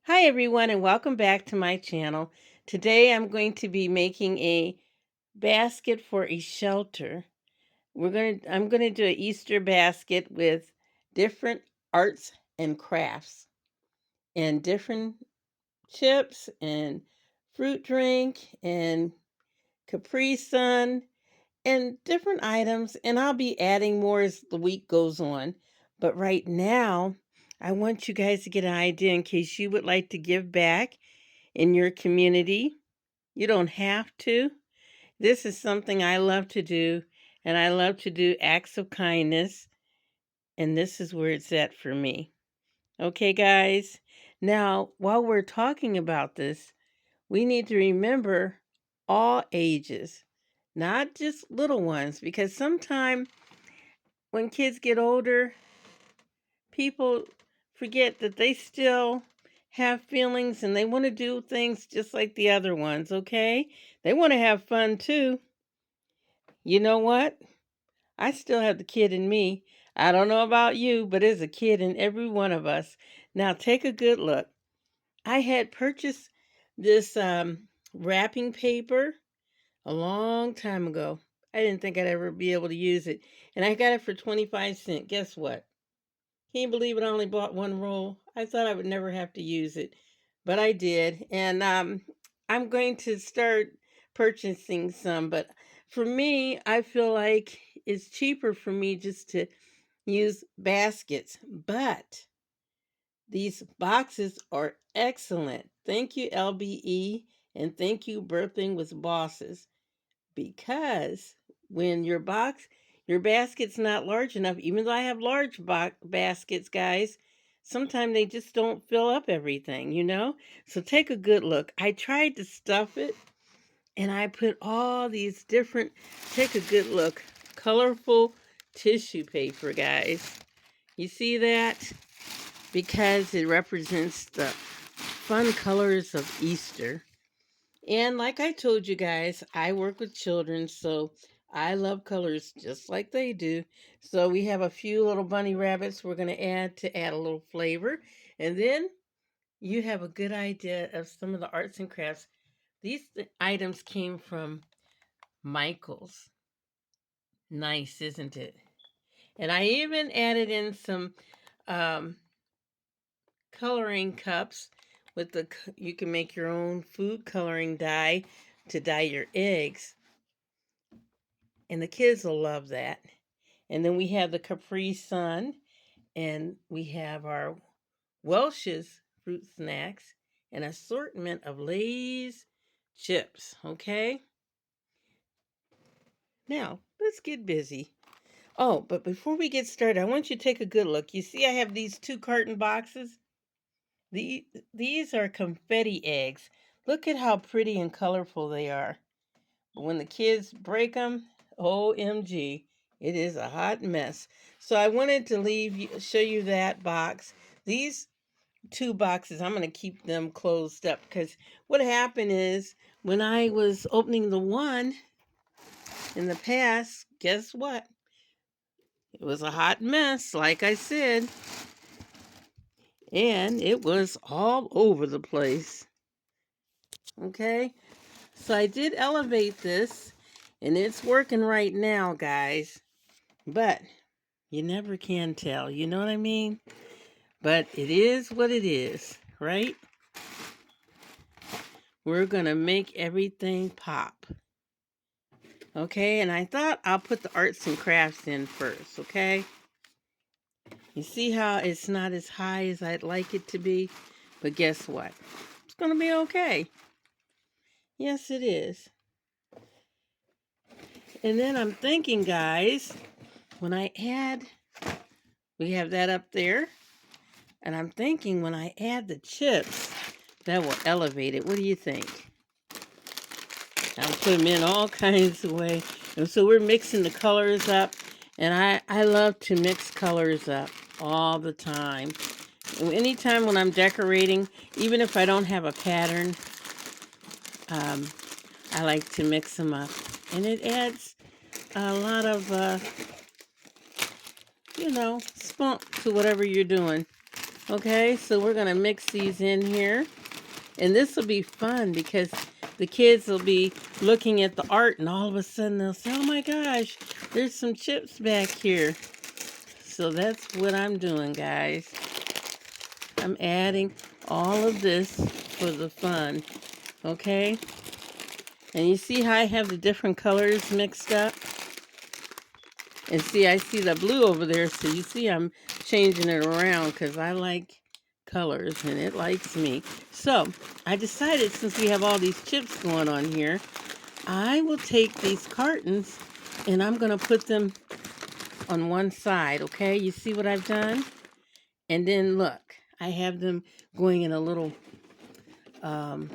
Hi everyone and welcome back to my channel. Today I'm going to be making a basket for a shelter. I'm going to do an Easter basket with different arts and crafts and different chips and fruit drink and Capri Sun and different items, and I'll be adding more as the week goes on. But right now, I want you guys to get an idea in case you would like to give back in your community. You don't have to. This is something I love to do, and I love to do acts of kindness, and this is where it's at for me. Okay, guys? Now, while we're talking about this, we need to remember all ages, not just little ones, because sometimes when kids get older, people forget that they still have feelings and they want to do things just like the other ones, okay? They want to have fun too. You know what? I still have the kid in me. I don't know about you, but there's a kid in every one of us. Now take a good look. I had purchased this wrapping paper a long time ago. I didn't think I'd ever be able to use it. And I got it for 25 cents. Guess what? Can you believe it? I only bought one roll. I thought I would never have to use it, but I did. And I'm going to start purchasing some. But for me, I feel like it's cheaper for me just to use baskets. But these boxes are excellent. Thank you, LBE, and thank you, Birthing with Bosses, because when your basket's not large enough, even though I have large baskets, guys, sometimes they just don't fill up everything, you know? So take a good look. I tried to stuff it and I put all these different, take a good look, colorful tissue paper, guys. You see that? Because it represents the fun colors of Easter. And like I told you guys, I work with children, so I love colors just like they do. So we have a few little bunny rabbits we're going to add a little flavor. And then you have a good idea of some of the arts and crafts. These items came from Michael's. Nice, isn't it? And I even added in some um, coloring cups with you can make your own food coloring dye to dye your eggs. And the kids will love that. And then we have the Capri Sun, and we have our Welch's fruit snacks, an assortment of Lay's chips. Okay? Now, let's get busy. Oh, but before we get started, I want you to take a good look. You see, I have these 2 carton boxes. These are confetti eggs. Look at how pretty and colorful they are. But when the kids break them, OMG, it is a hot mess. So I wanted to show you that box. These 2 boxes, I'm going to keep them closed up because what happened is when I was opening the one in the past, guess what? It was a hot mess, like I said, and it was all over the place. Okay, so I did elevate this, and it's working right now, guys. But you never can tell, you know what I mean? But it is what it is, right? We're going to make everything pop. Okay, and I thought I'll put the arts and crafts in first, okay? You see how it's not as high as I'd like it to be? But guess what? It's going to be okay. Yes, it is. And then I'm thinking, guys, when we have that up there, and I'm thinking when I add the chips, that will elevate it. What do you think? I'll put them in all kinds of ways. And so we're mixing the colors up. And I love to mix colors up all the time. Anytime when I'm decorating, even if I don't have a pattern, I like to mix them up. And it adds a lot of, spunk to whatever you're doing. Okay, so we're going to mix these in here. And this will be fun because the kids will be looking at the art and all of a sudden they'll say, oh my gosh, there's some chips back here. So that's what I'm doing, guys. I'm adding all of this for the fun, okay? And you see how I have the different colors mixed up? And see, I see the blue over there, so you see I'm changing it around because I like colors and it likes me. So I decided, since we have all these chips going on here, I will take these cartons and I'm going to put them on one side, okay? You see what I've done? And then look, I have them going in a little um,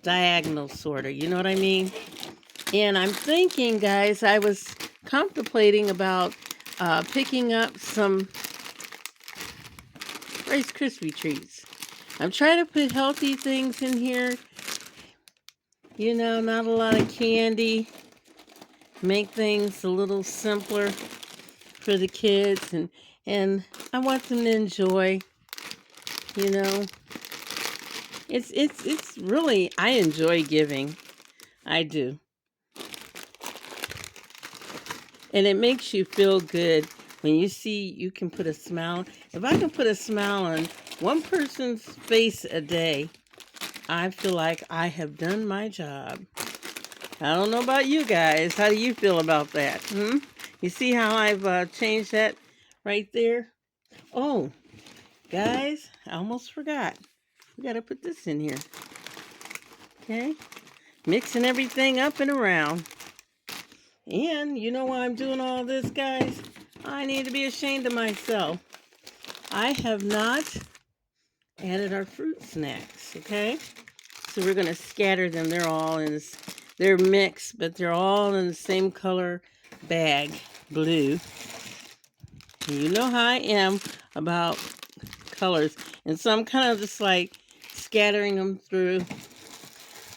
diagonal sort of, you know what I mean? And I'm thinking, guys, I was contemplating about picking up some Rice Krispie treats. I'm trying to put healthy things in here, you know, not a lot of candy. Make things a little simpler for the kids, and I want them to enjoy, you know. It's really, I enjoy giving. I do. And it makes you feel good when you see you can put a smile. If I can put a smile on one person's face a day, I feel like I have done my job. I don't know about you guys. How do you feel about that? You see how I've changed that right there? Oh, guys, I almost forgot. We got to put this in here. Okay? Mixing everything up and around. And you know why I'm doing all this, guys? I need to be ashamed of myself. I have not added our fruit snacks, okay? So we're going to scatter them. They're all in this, they're mixed, but they're all in the same color bag, blue. And you know how I am about colors. And so I'm kind of just like scattering them through.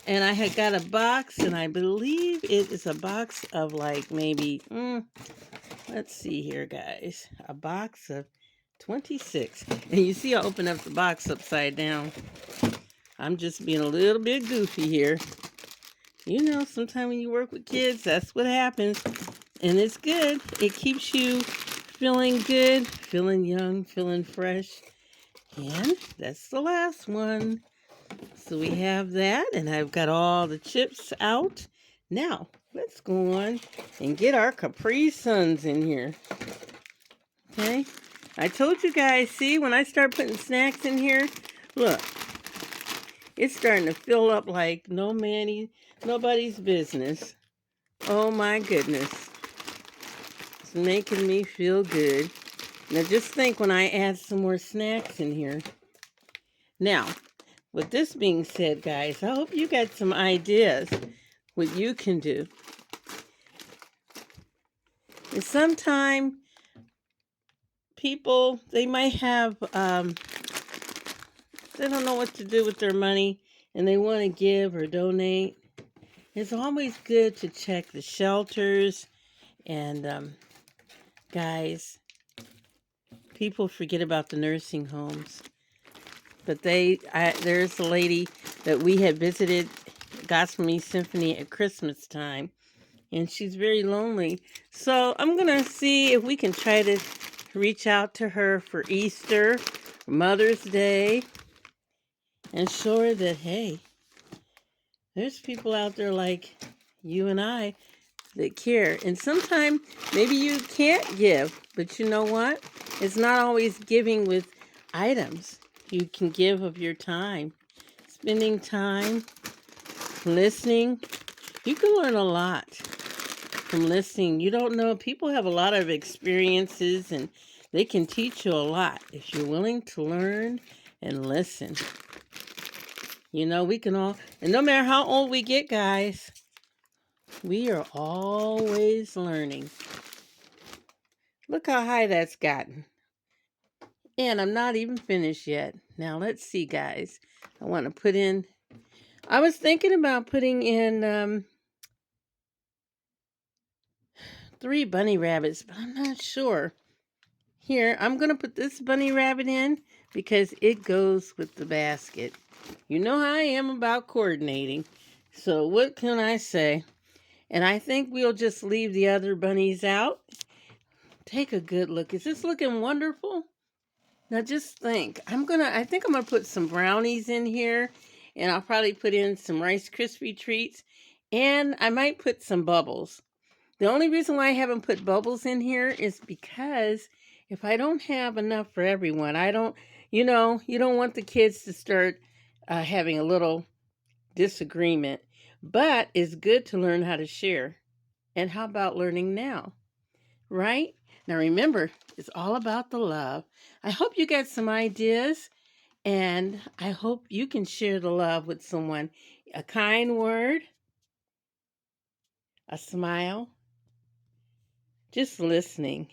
And I had got a box, and I believe it is a box of like maybe, let's see here, guys. A box of 26. And you see I open up the box upside down. I'm just being a little bit goofy here. You know, sometimes when you work with kids, that's what happens. And it's good. It keeps you feeling good, feeling young, feeling fresh. And that's the last one. So we have that, and I've got all the chips out. Now, let's go on and get our Capri Suns in here. Okay? I told you guys, see, when I start putting snacks in here, look, it's starting to fill up like nobody's business. Oh my goodness. It's making me feel good. Now just think when I add some more snacks in here. Now, with this being said, guys, I hope you got some ideas what you can do. And sometime people, they might have, they don't know what to do with their money and they want to give or donate. It's always good to check the shelters and, guys, people forget about the nursing homes. But there's a lady that we had visited Gospel Symphony at Christmas time, and she's very lonely. So I'm going to see if we can try to reach out to her for Easter, Mother's Day, and show her that, hey, there's people out there like you and I that care. And sometimes maybe you can't give, but you know what? It's not always giving with items. You can give of your time, spending time, listening. You can learn a lot from listening. You don't know, people have a lot of experiences and they can teach you a lot if you're willing to learn and listen. You know, we can all, and no matter how old we get, guys, we are always learning. Look how high that's gotten. And I'm not even finished yet. Now, let's see, guys. I want to put in, I was thinking about putting in 3 bunny rabbits, but I'm not sure. Here, I'm going to put this bunny rabbit in, because it goes with the basket. You know how I am about coordinating. So what can I say? And I think we'll just leave the other bunnies out. Take a good look. Is this looking wonderful? Now just think. I think I'm gonna put some brownies in here, and I'll probably put in some Rice Krispie treats, and I might put some bubbles. The only reason why I haven't put bubbles in here is because if I don't have enough for everyone, I don't, you don't want the kids to start having a little disagreement. But it's good to learn how to share. And how about learning now? Right? Now remember, it's all about the love. I hope you got some ideas, and I hope you can share the love with someone. A kind word, a smile, just listening.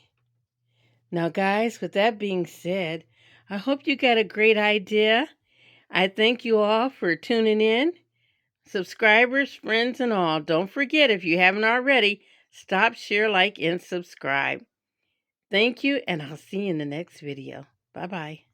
Now, guys, with that being said, I hope you got a great idea. I thank you all for tuning in. Subscribers, friends, and all, don't forget, if you haven't already, stop, share, like, and subscribe. Thank you, and I'll see you in the next video. Bye-bye.